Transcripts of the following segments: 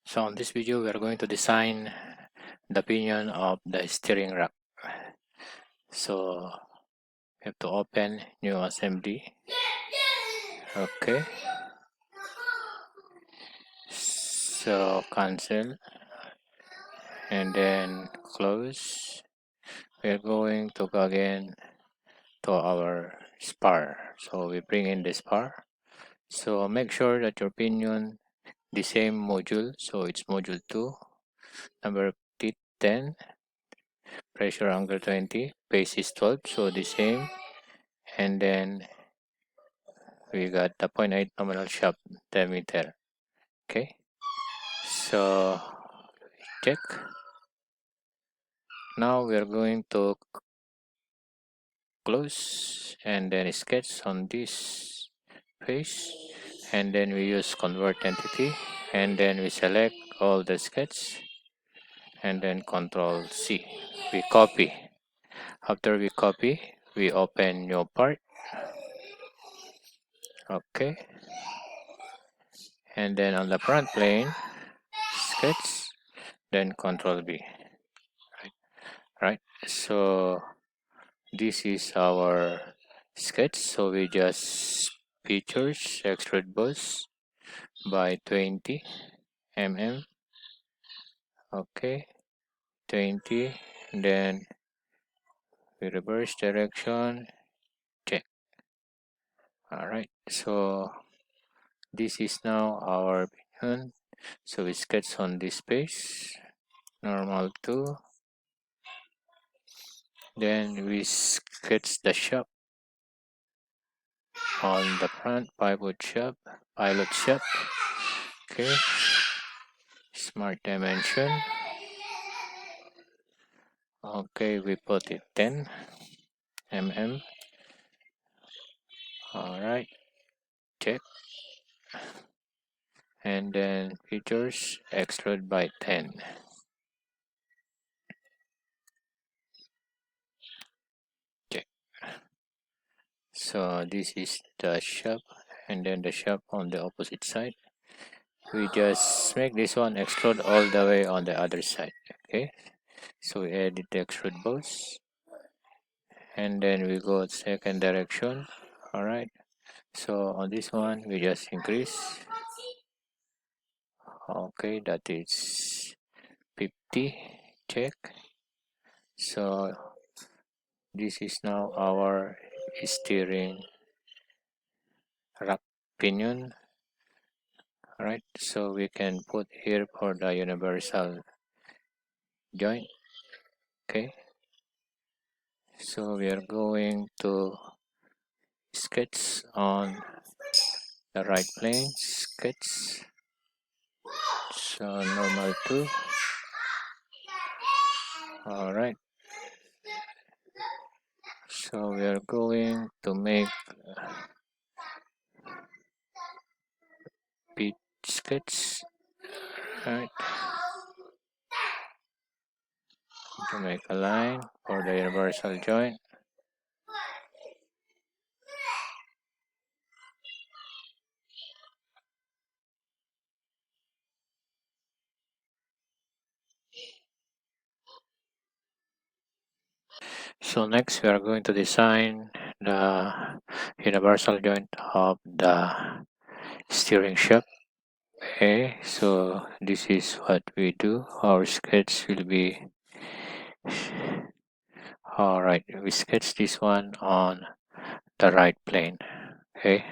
So in this video we are going to design the pinion of the steering rack. So we have to open new assembly. Okay. So cancel and then close. We are going to go again to our spar. So we bring in the spar. So make sure that your pinion the same module. So it's module 2, number 10, pressure angle 20, base is 12. So the same. And then we got the 0.8 nominal shaft diameter. Okay, so check. Now we are going to close and then sketch on this face, and then we use convert entity, and then we select all the sketch and then control C. We copy. After we copy, we open new part. Okay, and then on the front plane, sketch, then control B. Right, so this is our sketch. So we just features extrude boss by 20 mm. Okay, 20, then we reverse direction, check. All right, so this is now our pinion. So we sketch on this space, normal 2, then we sketch the shaft on the front, pilot shaft. Okay, smart dimension. Okay, we put it 10 mm. All right, check. And then features extrude by 10. Check. So this is the shaft, and then the shaft on the opposite side. We just make this one extrude all the way on the other side. Okay, so we edit the extrude boss, and then we go second direction. All right, so on this one we just increase. Okay, that is 50. Check. So this is now our steering rack pinion. All right, so we can put here for the universal joint. Okay, so we are going to sketch on the right plane. Sketch. So normal 2. All right, so we are going to make pitch sketch. Right, to make a line for the universal joint. So next we are going to design the universal joint of the steering shaft. Okay, so this is what we do. Our sketch will be all right. We sketch this one on the right plane. Okay,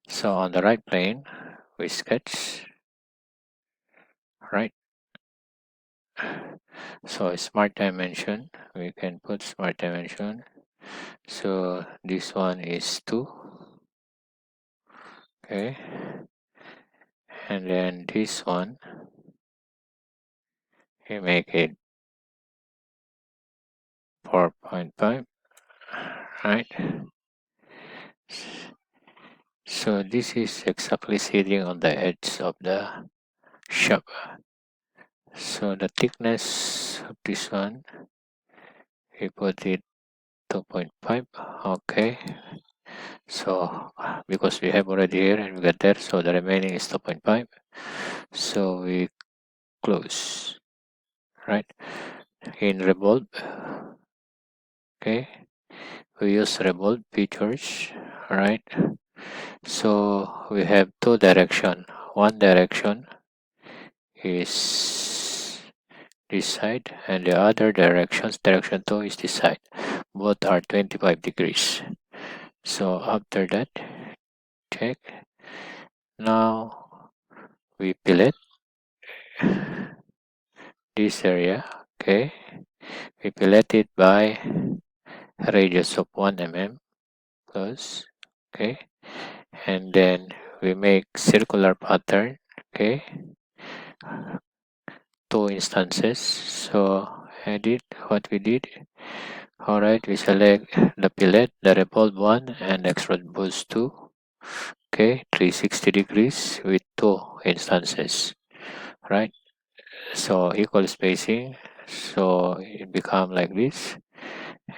so on the right plane we sketch. Right, so smart dimension, we can put smart dimension. So this one is 2. Okay, and then this one we make it 4.5. Right, so this is exactly sitting on the edge of the shaft. So the thickness of this one, we put it 2.5. Okay, So because we have already here and we got there, so the remaining is 2.5. So we close, right? In revolve, okay, we use revolve features, right? So we have two direction. One direction is this side, and the other directions, direction 2 is this side. Both are 25 degrees. So after that, check. Now we fillet this area, okay. We fillet it by a radius of 1 mm plus, okay. And then we make circular pattern, okay. Two instances. So edit what we did. Alright, we select the fillet, the revolve one, and extrude boost 2. Okay, 360 degrees with two instances. Right, so equal spacing. So it become like this.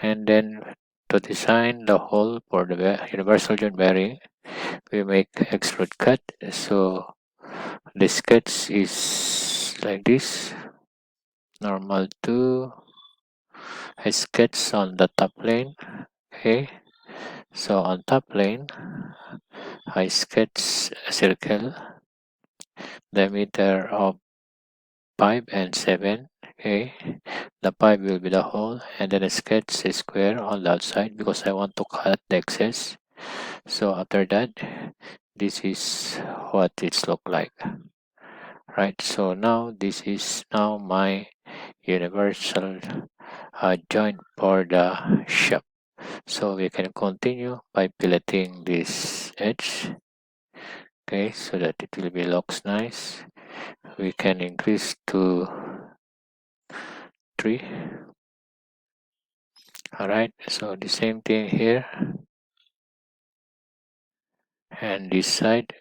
And then to design the hole for the universal joint bearing, we make extrude cut. So the sketch is like this. Normal to I sketch on the top plane. Okay, so on top plane, I sketch a circle diameter of 5 and 7. Okay, the 5 will be the hole, and then I sketch a square on the outside because I want to cut the excess. So after that, this is what it's look like. Right, so now this is now my universal joint for the shaft. So we can continue by piloting this edge, okay, so that it will be looks nice. We can increase to 3. All right, so the same thing here, and this side,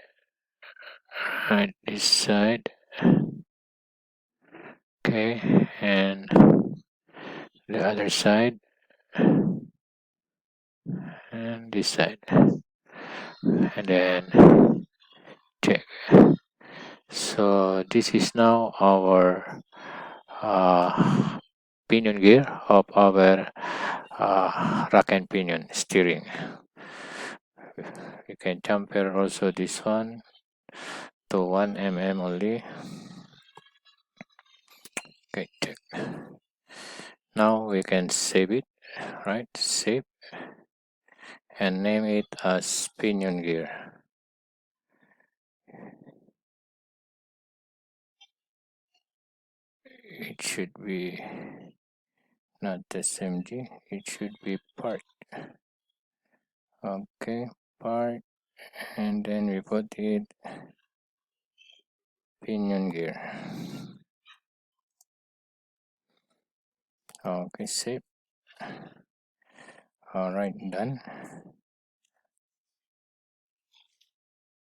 and this side, okay, and the other side, and this side, and then check. So this is now our pinion gear of our rack and pinion steering. You can temper also this one to 1 mm only. Okay, check. Now we can save it, right? Save and name it as pinion gear. It should be not SMG, it should be part. Okay, part, and then we put it pinion gear. Okay, save. All right, done.